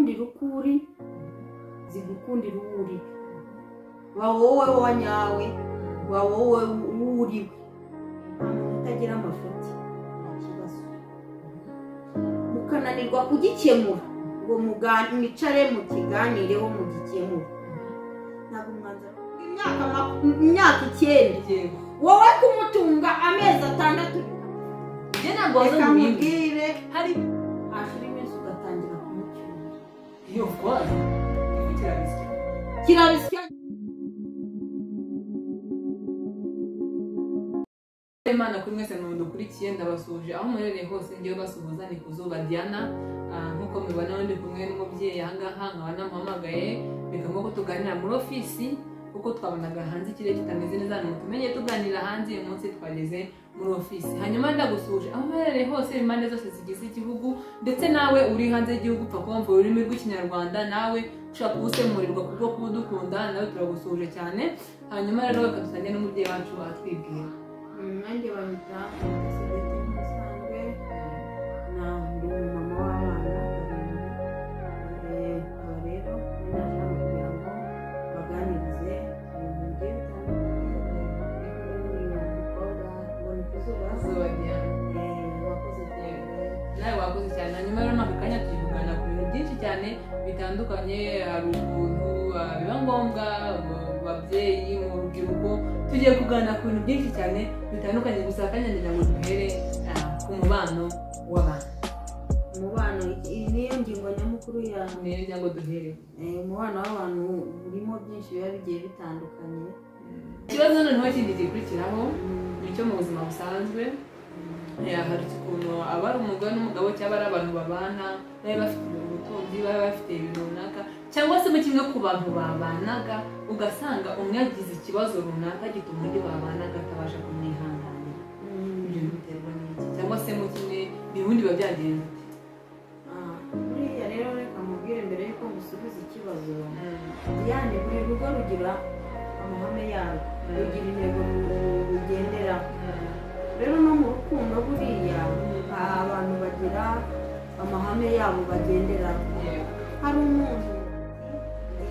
zitagukundira uko uri zigukundira uwo uri wa wowe wanyawe wa wowe uriwe nta muntu utagira amafuti ikibazo mukananirwa kugikemura ngo mwicare mukiganireho mugikemura ntabwo mwanza imyaka 9 wowe kumutunga amezi 6 njye ntabwo wazamubwire hari hashira iminsi ugatangira kumucyura iyo kwaza kirabisya Imana kuri mwese mudukurikiye ndabasuje aho murereye hose ngiye basuhuza ni kuzuba Diana nkuko mubibona ndi kumwe n'umubyeyi ahangaha nkaba namuhamagaye bikamo ko tuganira muri ofisi kuko twabonaga hanze ikirere kitameze neza mutumenye tuganira hanze uyu munsi twageze muri ofisi hanyuma ndagusuje aho murereye hose impande zose zigize igihugu ndetse nawe uri hanze y'igihugu upfa kumva ururimi rw'ikinyarwanda nawe ushaka gusemurirwa kubwo kudukunda nawe turagusuje cyane hanyuma rero bakadusanye n'umubyeyi wacu atwibwira nanjye bamita Sibete musanzwe na ndi mama w'abana aba rero nashaka kugira ngo baganirize ibintu bigiye bitandukanye nawe wakoze cyane hanyuma rero n'aka kanya tuvugana ku bintu byinshi cyane bitandukanye hari ukuntu biba ngombwa babyeyi mu rubyiruko tugiye kuganira ku bintu byinshi cyane bitandukanye gusa akanya ngira ngo duhere ku mubano w'abantu umubano niyo ngingo nyamukuru yawe niyo ngira ngo duhere umubano w'abantu urimo byinshi biba bigiye bitandukanye ikibazo noneho kindi gikurikiraho ni icyo mu buzima busanzwe hari ukuntu aba ari umugore n'umugabo cyangwa ari abantu babana bari bafite ubutunzi bari bafite ibintu runaka cyangwa se mu kimwe ku bantu babanaga ugasanga umwe yagize ikibazo runaka gituma undi babanaga atabasha kumwihanganira ibyo biterwa n'iki cyangwa se mu kimwe bibundi biba byagenze buriya rero reka mubwire mbere yuko musubiza ikibazo yani buri rugo rugira amahame yarwo rugira intego rugenderaho rero no mu rukundo buriya abantu bagira amahame yabo bagenderaho hari umuntu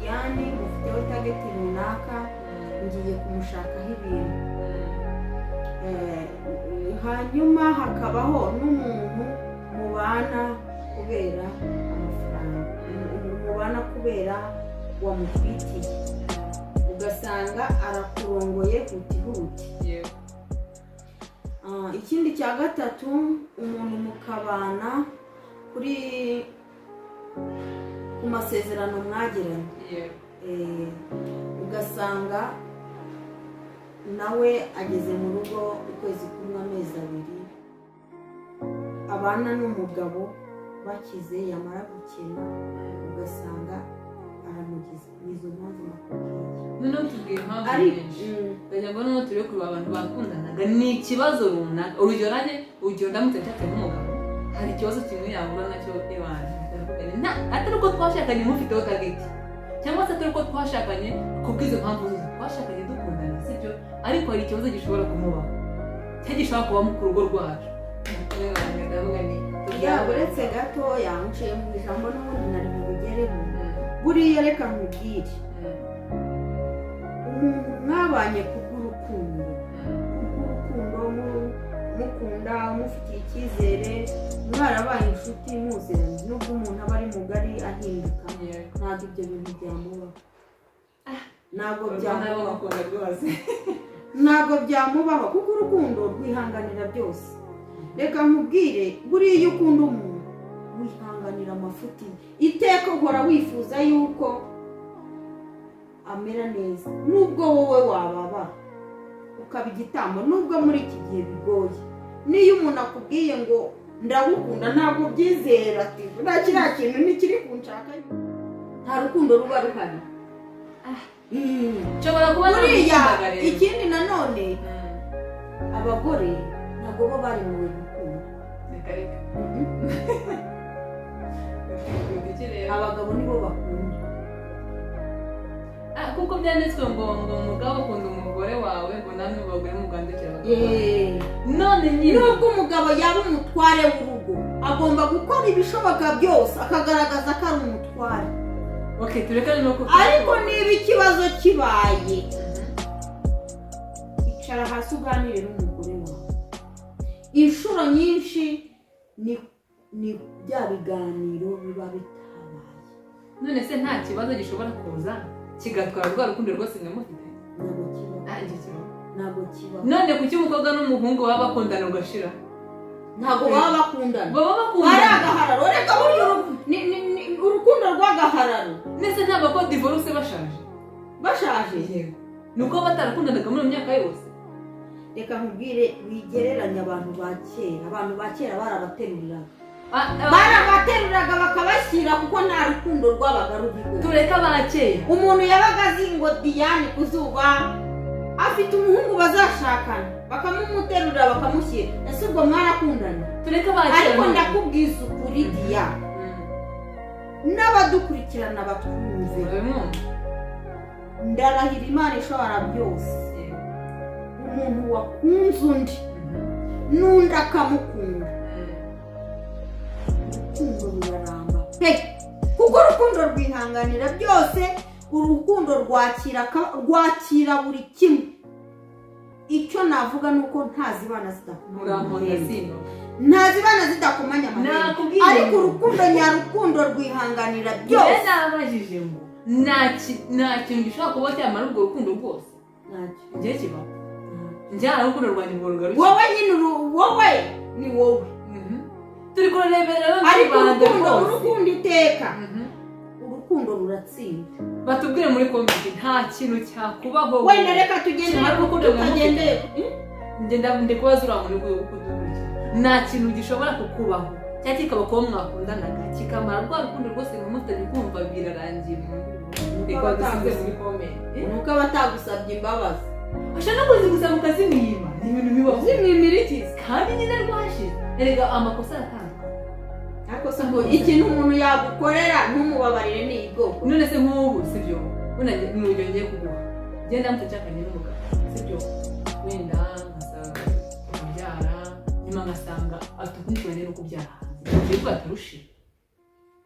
Diane ufiteho tageti runaka ngiye kumushakaho ibintu hanyuma hakabaho n'umuntu mubana kubera amafaranga mubana kubera wamufitiye ugasanga arakurongoye hutihuti ikindi cya gatatu umuntu mukabana kuri ku masezerano mwagiranye ugasanga nawe ageze mu rugo ukwezi kumwe amezi 2 abana n'umugabo bakize yamara gukina ugasanga aramugize nizo mpamvu nakubwiye noneho tubwiye impamvu nyinshi ndagira ngo noneho turi kureba abantu bakundanaga ni ikibazo runaka urugero ndamutse nshatse n'umugabo hari ikibazo kimwe yahura nacyo atari uko twashakanye mufiteho tageti cyangwa se atari uko twashakanye kubw'izo mpamvu zose twashakanye dukundana sibyo ariko hari ikibazo gishobora kumubaho cyangwa gishobora kuba ku rugo rwacu uretse gatoya nciye mu ijambo n'ubundi nari bubigereho buriya reka nkubwire umuntu mwabanye kubw'urukundo mukunda mufitiye icyizere mwarabaye inshuti muziranye nubwo umuntu aba ari mugari ahinduka ntabwo ibyo bintu byamubaho ntabwo byamubaho kuko urukundo rwihanganira byose reka nkubwire buriya iyo ukunda umuntu wihanganira amafuti iteka uhora wifuza yuko amera neza nubwo wowe wababa ukaba igitambo nubwo muri iki gihe bigoye niyo umuntu akubwiye ngo ndagukunda ntabwo byizera ati nta kiriya kintu ntikiri kunshaka nta rukundo ruba ruhari buriya ikindi nanone abagore ntabwo bo bari mu rukundo abagabo nibo bakunda kuko byanditswe ngo umugabo ukunda umugore wawe ngo namwe bagore mugandukira none nyine nubwo umugabo yaba umutware w'urugo agomba gukora ibishoboka byose akagaragaza ko ari umutware. Okay, turekane no ku ariko niba ikibazo kibaye icara hasi uganire n'umugore wawe. Inshuro nyinshi ni bya biganiro biba bitabaye. None se nta kibazo gishobora kuza kigatwara rwa rukundo rwose mwamufite? Ntabwo kiba. None kuki umukobwa n'umuhungu baba bakundana ugashira? Ntabwo baba bakundana. Baba bakundana. Ari agahararo. Reka buryo urukundo rw'agahararo. Nese ntabwo ko divorce bashaje? Bashaje? Yego. Nuko batarakundanaga muri myaka yose. Reka nkubwire wigereranya abantu ba kera. Abantu ba kera barabateruriraga. Barabateruraga bakabashyira kuko nta rukundo rwabaga ruriho. Tureka bakeye. Umuntu yabaga azi ngo Diane kuzuba afite umuhungu bazashakana bakamumuterura bakamushyira. Ese ubwo mwarakundana? Tureka bakeye. Ariko ndakubwiza ukuri Diane. N'abadukurikirana batwumve. Ndarahira Imana ishobora byose. Umuntu wakunze undi n'undi akamukunda. Urukundo ruraramba pe, kuko urukundo rwihanganira byose. Urukundo rwakira buri kimwe. Icyo navuga nuko ntazibana zidakomanya amahembe. Ariko urukundo nyarukundo rwihanganira byose. Nabajije ngo nta kintu gishobora kuba cyamara urwo rukundo rwose. Ngiye kibaho. Njyana urukundo rwanjye ngo rugaruke. Wowe nyine wowe ni wowe. Turi kureberera ariko urukundo iteka. Urukundo ruratsinda. Batubwire muri komite nta kintu cyakubaho. Wenda reka tugendeye. Ndi kubaza uriya muntu w'urukundo. Nta kintu gishobora kukubaho. Cyangwa kikaba ko mwakundanaga kikamara rwa rukundo rwose mutari kumva birarangiye. Reka dusize muri komite. Nuko batagusabye imbabazi. Ashaka kuzigusaba ukazimwima. Ni ibintu bibaho. Zimwimira iki? Kandi nyine rwashize. Erega amakosa atandukanye. Akosa ngo ikintu umuntu yagukorera ntumubabarire ni igoko. None se nk'ubu sibyo. Unajye n'urugero ngiye kuguha. Genda mutacakanye n'umugabo. Sibyo. Wenda ngasanga kubyara, nyuma ngasanga atukunzwe no kubyara hanze. Ngiye kwaturushe.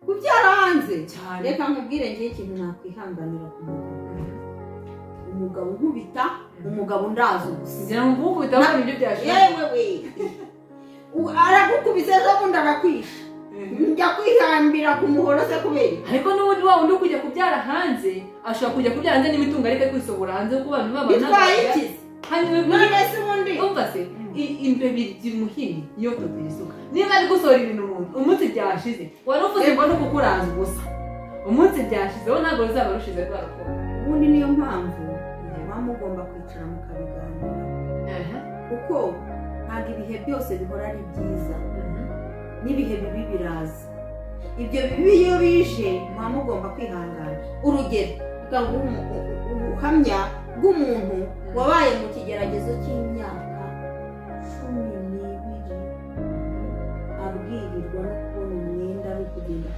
Kubyara hanze cyane. Reka nkubwire ngiye ikintu nakwihanganira ku mugabo. Umugabo nkubita, umugabo ndazo gusa. Ngira ngo nkubita abantu ibyo byashije. Yewe we. Aragukubise zo bundi arakwisha. Njya kwihambira ku muhoro se kubera. Ariko n'ubundi wa undi kujya kubyara hanze, ashobora kujya kubyara hanze n'imitungo ariko kwisobora hanze kuko abantu babana. Bitwaye iki? Hanyuma none se ubundi umva se impebi zimuhini yo tubisuka. Niba ari gusohora ibintu umunsi byashize, wari uvuze ngo no kukuranza ubusa. Umunsi byashize wo ntabwo uzaba rushize rwaruko. Ubundi niyo mpamvu mama ugomba kwicara mukabiganira. Kuko ntabwo ibihe byose bihora ari byiza. N'ibihe bibi biraza. Ibyo bibi iyo bije mama ugomba kwihangana. Urugero ubuhamya bw'umuntu wabaye mu kigeragezo cy'imyaka 12 abwirirwa no kubona umwenda no kugenda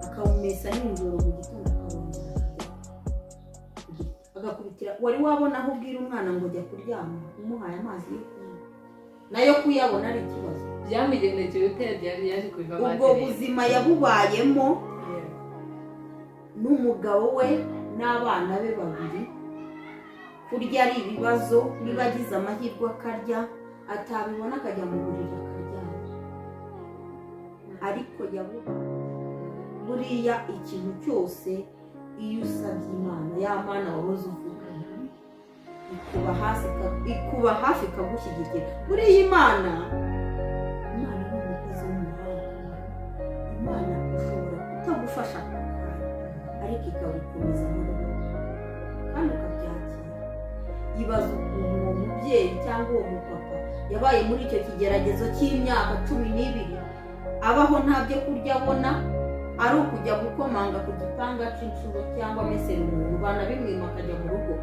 akawumesa nijoro mu gitondo agakubitira. Wari wabona aho ubwira umwana ngo jya kuryama umuhaye amazi yo kunywa nayo kuyabona ari ikibazo. Byamigendekeye uteye yaje kubiva amazi. Ubwo buzima yabubayemo n'umugabo we n'abana be babiri. Kurya ari ibibazo, niba agize amahirwe akarya, atabibona akajya mu buriri akaryama. Ariko yabubaye. Buriya ikintu cyose iyo usabye Imana, ya Mana wahoze uvuga, ikuba hafi ikagushyigikira. Buriya Imana ni umukozi w'umuhanga. Imana ishobora kutagufasha ariko ikagukomeza muri wowe kandi ukabyakira. Ibaza ukuntu uwo mubyeyi cyangwa uwo mupapa yabaye muri icyo kigeragezo cy'imyaka 12 abaho nta byo kurya abona, ari ukujya gukomanga ku gipanga cy'inshuro cyangwa mesero umuntu bana bimwima akajya mu rugo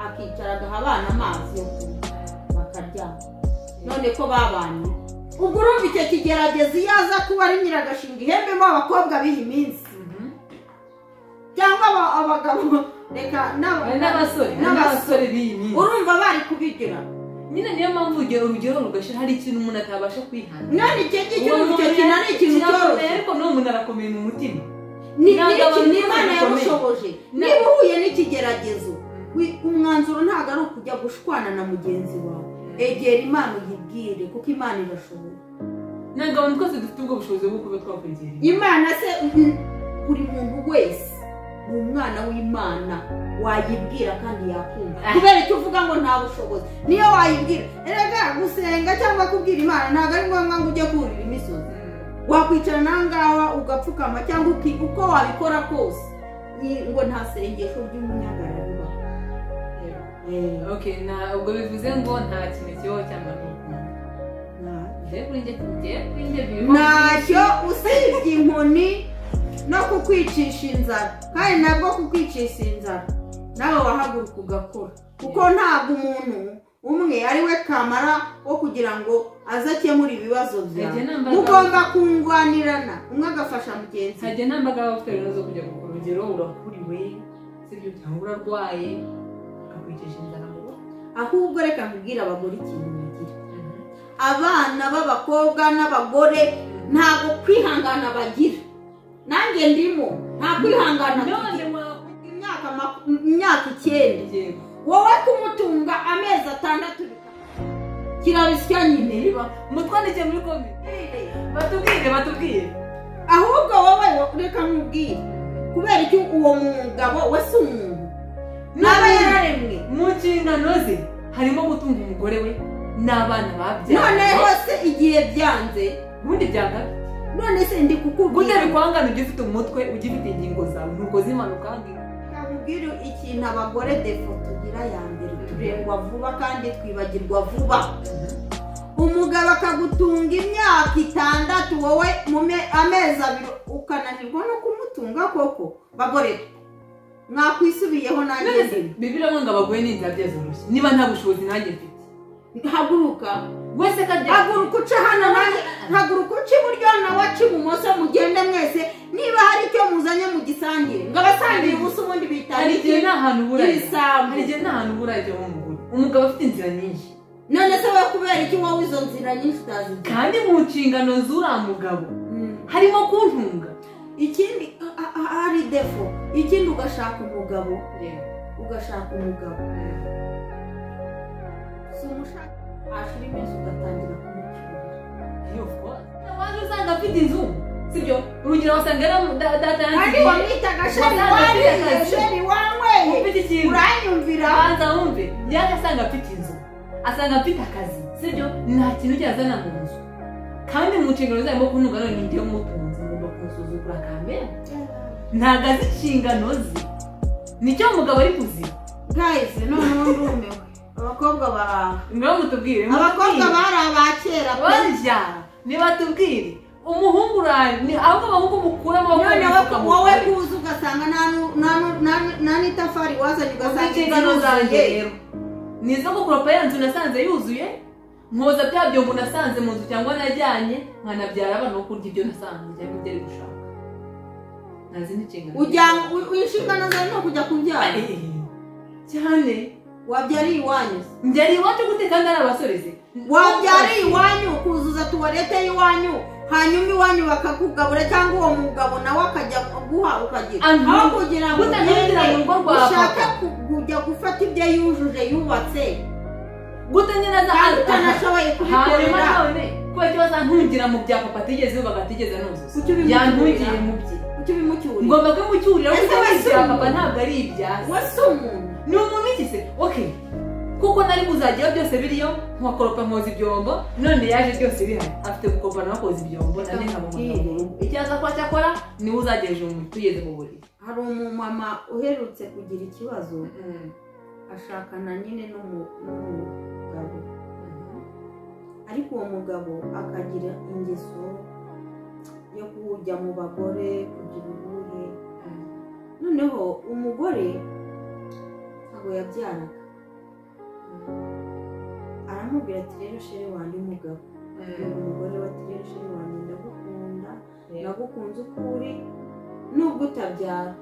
akicara agaha abana amazi yo kunywa bakaryama. None ko babanye ubwo urumva icyo kigeragezo yaza kuba ari nyiragashinga ihembemo abakobwa biha iminsi cyangwa abagabo reka n'abasore biyi minsi urumva bari kubigira. nyine niyo mpamvu urugero rugashira hari ikintu umuntu atabasha kwihana none icyo kintu ari ikintu cyoroshye ariko n'uwo muntu arakomeye mu mutima ni Imana yagushoboje niba uhuye n'ikigeragezo umwanzuro ntabwo ari ukujya gushwana na mugenzi wawe egera Imana uyibwire kuko Imana irashoboye ntabwo abantu twese dufite ubwo bushobozi bwo kuba twakwegera Imana se buri muntu wese ni umwana w'Imana wayibwira kandi yakumva kubera icyo uvuga ngo nta bushobozi niyo wayibwira erega gusenga cyangwa kubwira Imana ntabwo ari ngombwa ngo ujye kurira imisozi wakwicara nangawa ugapfukama cyangwa uko wabikora kose ngo nta sengesho ry'umunyagara riba okay ubwo bivuze ngo nta kintu kibaho cy'amanuka ntacyo usibye inkoni no kukwicisha inzara kandi nabwo kukwicisha inzara nawe wahaguruka ugakora kuko ntabwo umuntu umwe ari we kamara wo kugira ngo aze akemura ibibazo byawe mugomba kungwanirana umwe agafasha mugenzi hajya nambaga bafite rero zo kujya gukora urugero urakuriwe sibyo cyangwa urarwaye akakwicisha inzara ngo ahubwo reka nkubwire abagore ikintu bagira abana b'abakobwa n'abagore ntabwo kwihangana bagira nanjye ndimo nta kwihangana imyaka 9 wowe kumutunga amezi 6 kirabisya nyine riba mutwandike muri komite batubwire ahubwo wowe reka nkubwire kubera icyo uwo mugabo wese umuntu naba yararemwe mu nshingano ze harimo gutunga umugore we n'abana babyaye none hose igihe byanze ubundi byanga none se ndi kukubwira gute bikwangana ugifite umutwe ugifite ingingo zawe ntuko zimanuka nkubwira ikintu abagore defo tugira ya mbere turengwa vuba kandi twibagirwa vuba umugabo akagutunga imyaka 6 wowe mu amezi 2 ukananirwa no kumutunga koko bagore mwakwisubiyeho nanjye Bibiliya ngo abagore ni inzabya zoroshye niba nta bushobozi nanjye mfite haguruka wese kajya haguruka uca hano nanjye haguruka uca iburyo nawe aca ibumoso mugende mwese niba hari icyo muzanye mu gisangire ngo abasangire ubusa ubundi bitari hari igihe nta hantu burajya umugabo afite inzira nyinshi none se we kubera iki wowe izo nzira nyinshi utazi kandi mu nshingano z'uriya mugabo harimo kuntunga ikindi hari defo ikindi ugashaka umugabo si umushaka ashira iminsi ugatangira kumucyura waje usanga afite inzu sibyo urugero wasanga data yanjye kandi wamwitaga sheri wanyweye uranyumvira banza wumve yaje asanga afite inzu asanga afite akazi sibyo nta kintu cyazana mu nzu kandi mu nshingano zarimo kuntunga none ni ndiyo mutunzi ngomba kumusuzugura kamera ntago azi inshingano ze nicyo umugabo ari kuzira guys noneho ndumewe abakobwa baraha niba mutubwire abakobwa bari abakera barya niba tubwire umuhungu urani ahubwo abahungu mukuramo wowe kuza ugasanga nta n'itafari wazanye ugasanga inshingano zanjye rero nizo gukoropa ya nzu nasanze yuzuye nkoza bya byombo nasanze mu nzu cyangwa najyanye nkanabyara abana bo kurya ibyo nasanze cyangwa ibyo ari gushaka nazi n'inshingano inshingano zawe no kujya kubyara cyane wabyariye iwanyu mbyariye iwacu gute kandi ari abasoreze wabyariye iwanyu kuzuza tuwarete y'iwanyu hanyuma iwanyu bakakugabura cyangwa uwo mugabo nawe akajya guha ukagira aho kugira ngo ushake kujya gufata ibyo yujuje yubatse gute nyine utanashoboye kubikorera kuba ikibazo ntungira mu bya papa atigeze yubaka atigeze anuzuza yantungiye mu bye kuki bimucyurira ngomba kumucyurira kuko ibya papa ntabwo ari ibyawe wese umuntu ni umuntu iki se okay kuko nari muzagira byose biriyo nkakoropa nkoza ibyombo none yaje byose bihari afite gukopana no koza ibyombo nane nkamumugabo icyaza kwa cyakora niwe uzagejeje mu tugeze mu buriri hari umumama uherutse kugira ikibazo ashakana nyine n'umugabo ariko uwo mugabo akagira ingeso yo kujya mu bagore kugira ubuhe noneho umugore ntabwo yabyaraga aramubwira ati rero shere wanjye umugabo umugore we ati rero shere wanjye ndagukunda nagukunze uko uri nubwo utabyara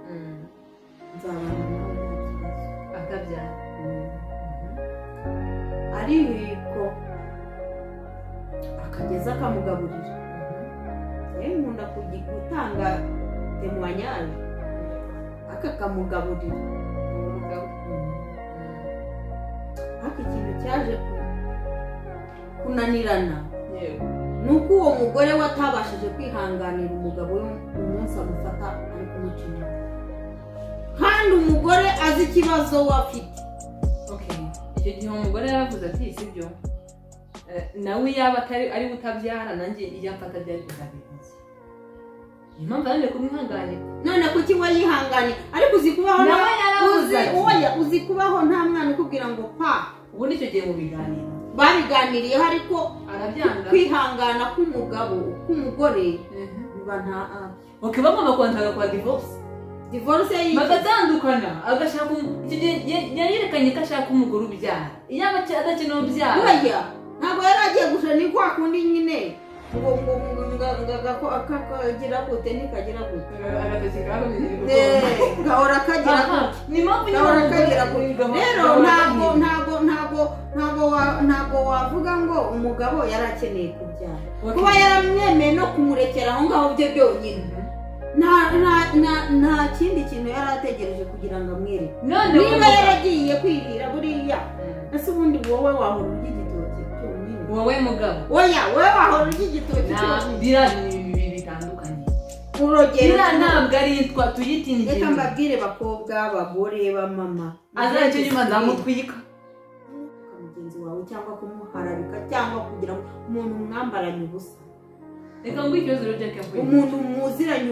nzabana nawe nta kibazo akabyara ari nuko akageza akamugaburira nkunda gutanga temoignage akakamugaburira ariko ikintu cyaje kunanirana nuko uwo mugore we atabashije kwihanganira umugabo we umunsi amufata ari kumucira kandi umugore azi ikibazo we afite. Icyo gihe umugore yaravuze ati sibyo nawe yaba ari utabyara nanjye iyo mfata byari kuzabirenza impamvu yanjye kumwihanganira none kuki we yihangane ariko uzi kubaho nawe yaravuze uzi kubaho nta mwana ukubwira ngo pa ubu nicyo gihe mu biganiro babiganiriyeho ariko arabyanga kwihangana k'umugabo k'umugore biba nta bagomba kwandika kwa divorce bagatandukana agashaka yerekanye ko ashaka umugore ubyara iyo adakeneye ubyara ntabwo yari agiye gusa ni kwa kundi nyine ngo akagira gute nikagira gute agatoki gahora kagira gute rero ntabwo wavuga ngo umugabo yari akeneye kubyara kuba yaramwemeye no kumurekera aho ngaho byo byonyine nta kindi kintu yari ategereje kugira ngo amwereke niba yaragiye kwirira buriya ese ubundi wowe wahora urya igitoki cyonyine wowe mugabo wowe wahora urya igitoki cyonyine bitandukanye urugero ntabwo ari tuyitindiye reka mbabwire bakobwa abagore bamama azacyo nyuma nzamutwika mugenzi wawe cyangwa kumuharabika cyangwa kugira ngo umuntu mwambaranye ubusa reka ngo ikibazo rero Jack yavuye umuntu muziranye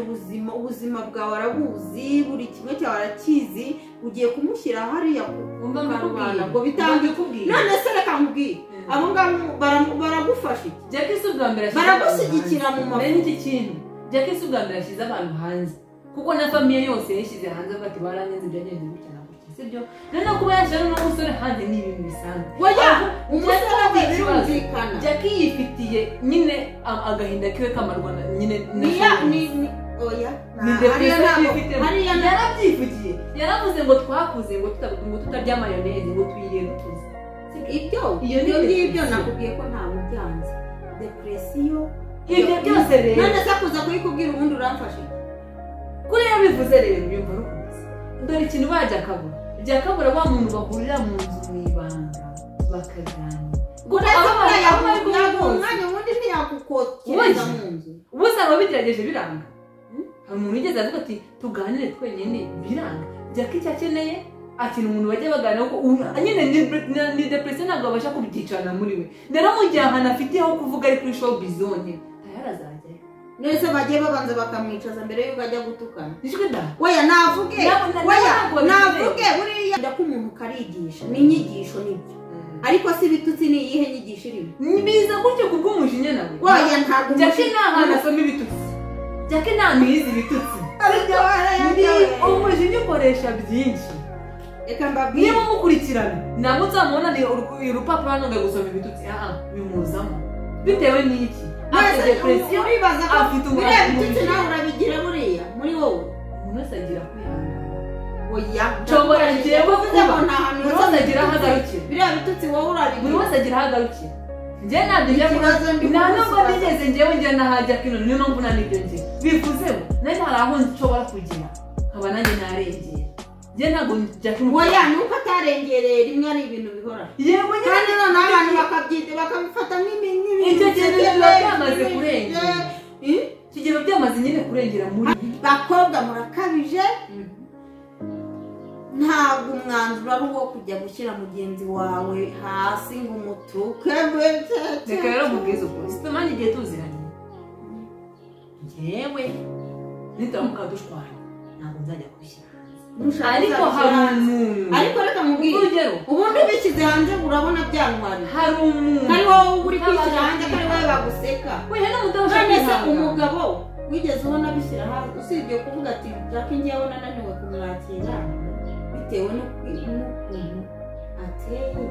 ubuzima bwawe arabuzi buri kimwe cyawe arakizi ugiye kumushyira hariya umva mbikubwira ngo bitange none se reka nkubwire abo ngabo baragufasha iki Jack si ubwa mbere baragushyigikira mu mafu n'iki kintu Jack si ubwa mbere ashyize abantu hanze kuko na famiye yose yashyize hanze bati baranyenze byagenze gutya na gutya sibyo rero kuba yashyira n'umusore hanze ni ibintu bisanzwe umusore birumvikana Jack yifitiye nyine agahinda kiwe kamarwa nyine oya yarabyivugiye yaravuze ngo twakuze ngo tutarya mayoneze ngo twiriye dutuze ibyo ngibyo nakubwiye ko nta mubyanze depresiyo ibyo byose rero none se kuza kuyikubwira ubundi uramfashe kuri iyo bivuze rero yumva rukuze dore ikintu bajya kabura wa muntu bahurira mu nzu mu ibanga bakaganira umwanya wundi ntiyakukokereza mu nzu ubuze aba bigerageje biranga hari umuntu wigeze avuga ati tuganire twenyine biranga Jack icyo akeneye akintu umuntu bajya baganira ko nyine ni depression ntabwo abasha kubyicarana muri we rero mu gihe ahantu afiteho kuvuga ari kuri show bizone tayari azajya nese bagiye babanza bakamwicaza mbere y'uko ajya gutukana ijwi da weya navuge buriya ndako umuntu karigisha ni inyigisho nibyo ariko si bitutsi ni iyihe nyigisho irimo nibiza gutyo kubw'umujinya nawe weya ntabwo Jack nta hantu asoma ibitutsi Jack nta mizi ibitutsi umujinya ukoresha byinshi reka mbabwire niba mukurikirana ntabwo uzamubona ni urupapuro hano ngo gusoma ibitutsi bimuzamo bitewe n'iki afite depression afite umuriro nawe urabigira buriya muri wowe umuntu wese agira kwihangana oya nshobora ngiye kuvuga buri wese agira aho agarukira biriya bitutsi wowe urabigira buri wese agira aho agarukira njye ntabyo njya nta nubwo nigeze njyewe njye nahajya kino niyo mpamvu nta n'ibyo ngira bivuze ngo nanjye hari aho nshobora kugira nkaba nanjye narengera njye ntabwo njya oya nuko atarengereye rimwe ari ibintu bihora yego kandi noneho abantu bakabifata nk'ibintu icyo kintu biba byamaze kurengera kigero byamaze nyine kurengera muri bakobwa murakabije ntabwo umwanzuro ari uwo kujya gushyira mugenzi wawe hasi ngo umutuke reka rero mubwize ukuri situmanye igihe tuziranye njyewe nituramuka dushwana ntabwo nzajya gushyira ariko hari umuntu ariko reka mubwire ubundi bishyize hanze urabona byantwara hari umuntu ari wowe uri kwishyira hanze ko ari wowe baguseka none se umugabo wigeze ubona bishyira hanze usibye kuvuga ati Jack njyewe nananiwe kumwakira bitewe n'ukuntu ateye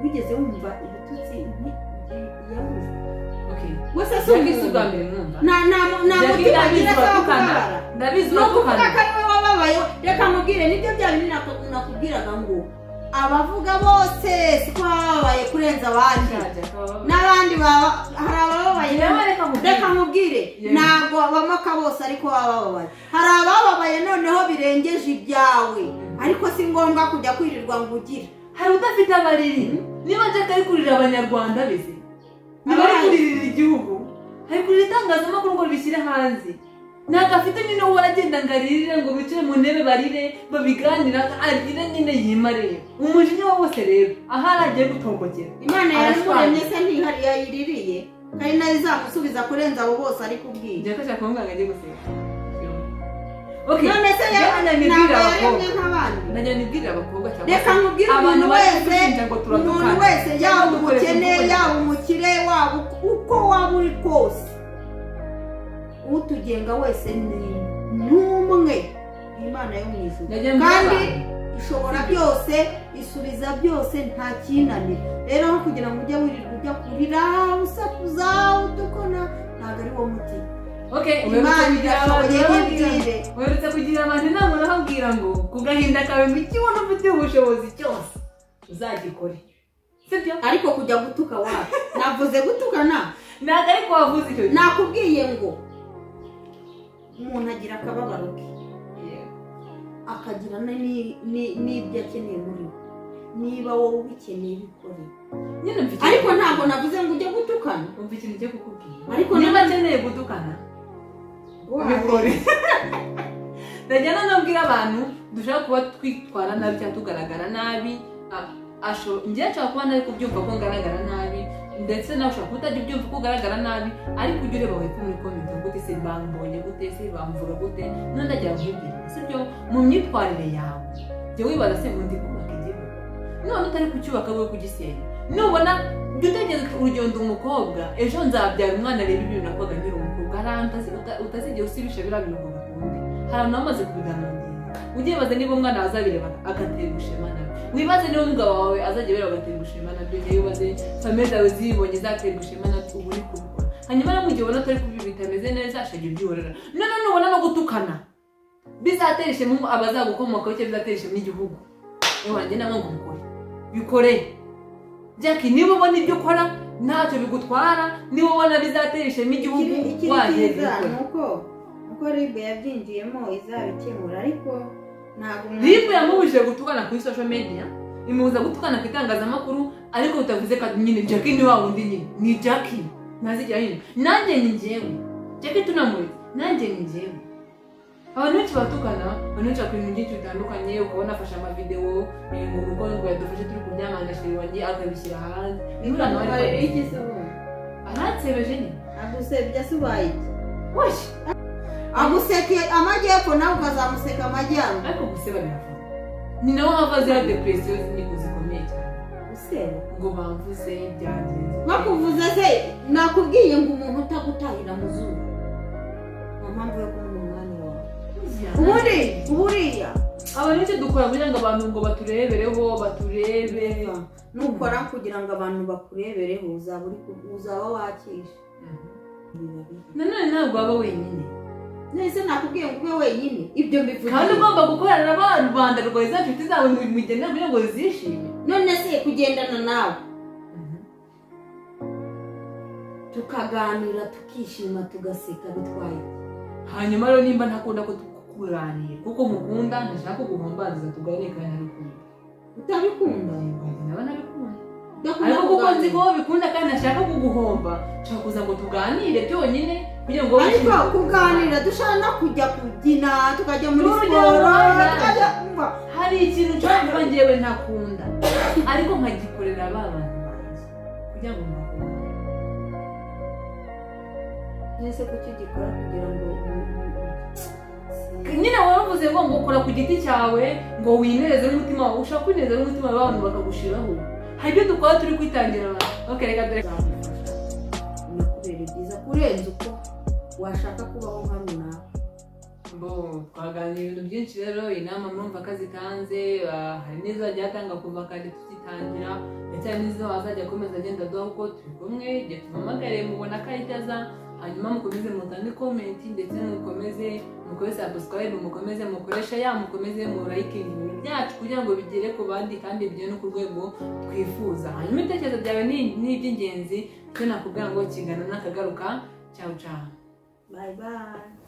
wigeze wumva ibitutsi yabuze wese si ubwa mbere mwumva nta mutima agira asaba kubabara ndabizi ni ukuvuga ko ari we wababaye reka mubwire nibyo bya bintu nakubwiraga ngo abavuga bose siko babaye kurenza abandi n'abandi hari abababaye reka nkubwire ntabwo abamaka bose ariko bababaye hari abababaye noneho birengeje ibyawe ariko si ngombwa kujya kwirirwa ngo ugire hari udafite abariri niba Jack ari kurira abanyarwanda bese niba ari kuririra igihugu hari kurira itangazamakuru ngo bishyire hanze ntabwo afite nyine uwo aragenda ngo aririre ngo bicare mu ntebe barire babiganira arire nyine yimarire umujinya wa bose rero aho aragiye gutombokera Imana yaramuremye se ntihari yayiririye kandi nayo izamusubiza kurenza abo bose ari kubwira Jack ashaka kumubwira ngo ajye guseka none se ntabwo yaremye nk'abandi najya nibwirira abakobwa cyangwa reka nkubwire umuntu wese yaba umukene yaba umukire waba uko waba uri kose utugenga wese ni umwe Imana yo mu ijuru kandi ishobora byose isubiza byose nta kinanira rero aho kugira ngo ujye wirirwa ujya kurira usakuza utukona ntabwo ari wo muti Imana irashoboye n'ibwire weretse kugira abantu inama urababwira ngo ku gahinda kawe ngo icyo ubona ufite ubushobozi cyose uzagikore sibyo ariko kujya gutuka wawe navuze gutukana ntabwo ariko wavuze icyo gihe nakubwiye ngo umuntu agira akababaro ke akagira n'ibyo akeneye muri we niba wowe ubikeneye bikore ariko ntabwo navuze ngo ujye gutukana umva ikintu cyo kukubwira ariko niba akeneye gutukana bikore ndajyana nabwira abantu dushaka kuba twitwara nabi cyangwa tugaragara nabi njyewe nshobora kuba ntari kubyumva ko ngaragara nabi ndetse nawe ushobora kuba utajya ubyumva ko ugaragara nabi ariko ujya ureba hepfo muri komenti gute se bambonye gute se bamvuga gute nondagira nkubwira sibyo mu myitwarire yawe jya wibaza se ndi kubaka igihugu none utari kucyubaka wowe kugisenya nubona jya utegereza urugendo umukobwa ejo nzabyara umwana reba ibintu nakoga nkiri umukobwa hari utazigera usibisha biriya bintu ngo bikunde hari abantu bamaze kubiganira ugiye baze niba umwana azabireba agaterwa ishema nabyo wibaze niba umugabo wawe azajya bireba agaterwa ishema nabyo njyewe wibaze famille zawe zibonye zaterwa ishema nabyo ubu uri kubikora hanyuma no mu gihe ubona atari kubi bitameze neza ashagira ibyihorera none nubona no gutukana bizatera ishema abazagukomokaho cyangwa bizatera ishema igihugu wanjye namwe ngo bikore Jack niba ubona ibyo ukora ntacyo bigutwara niba ubona bizatera ishema igihugu wagenda uko Ribu yabyinjiyemo izabikemura ariko ntabwo Ribu yamubujije gutukana kuri social media imubuza gutukana ku itangazamakuru ariko utavuze ko nyine Jack ni wa wundi nyine ni Jack ntazijya hino nanjye ni njyewe Jack tunamuri nanjye ni njyewe abantu benshi batukana abantu benshi bakora ibintu byinshi bitandukanye ukabona afashe amavidewo ngo umukobwa yadufashe turi kuryama agashira wanjye akabishyira hanze imurano bari igisabo aratsebeje nyine agusebya subaye washi aguseke amajyepfo nawe ukazamuseka amajyambere ariko guseba biravuna ni nawe havaze ya depresiyo niko zikomeye cyane guseba ngo bamvuze byagenze bakuvuze se nakubwiye ngo umuntu utagutahira mu zuba nta mpamvu yo kubona umwanya wawe uburiya abantu benshi dukora kugira ngo abantu ngo baturebereho baturebe nukora kugira ngo abantu bakurebereho uzaba wakisha nanone ntabwo waba wenyine nese nakubwiye ngo ube wenyine ibyo mbivuze kandi ugomba gukorana n'abantu Rwanda rwawe za nshuti zawe mugendera kugira ngo zishime none se kugendana nawe tukaganira tukishima tugaseka bitwaye hanyuma rero nimba ntakunda ko tukuganira kuko mukunda ntashaka kuguhombaza tuganire kandi ntabikunda utabikunda naba nabikunda ariko kuko nzi ko bikunda kandi ntashaka kuguhomba nshaka kuza ngo tuganire byonyine kugira ngo ariko kuganira dushaka no kujya kubyina tukajya muri siporo hari ikintu nshaka kuba njyewe ntakunda ariko nkagikorera ba bantu banjye kugira ngo mbakunde nese kuki gikora kugira ngo nyine wavuze ngo ukora ku giti cyawe ngo winezeze n'umutima wawe ushaka kwinezeza n'umutima w'abantu bakagushiraho hari ibyo dukora turi kwitangira abantu reka dore nakubera byiza kurenza uko washaka kubaho nka runaka twaganira ibintu byinshi rero inama murumva ko zitanze hari n'izajya atanga kuva kandi tugitangira ndetse hari n'izo azajya akomeza agenda aduha uko turi kumwe igihe tumamagare mubona ko ahita aza hanyuma mukomeze mutange komenti ndetse mukomeze mukomeze mukore subscribe, mukomeze mukoresha mukomeze murayikinga ibintu byacu kugira ngo bigere ku bandi kandi bigere no ku rwego twifuza. Hanyuma ibitekerezo byawe ni iby'ingenzi, icyo nakubwira ngo kingana n'akagaruka. Ciao ciao, bye bye.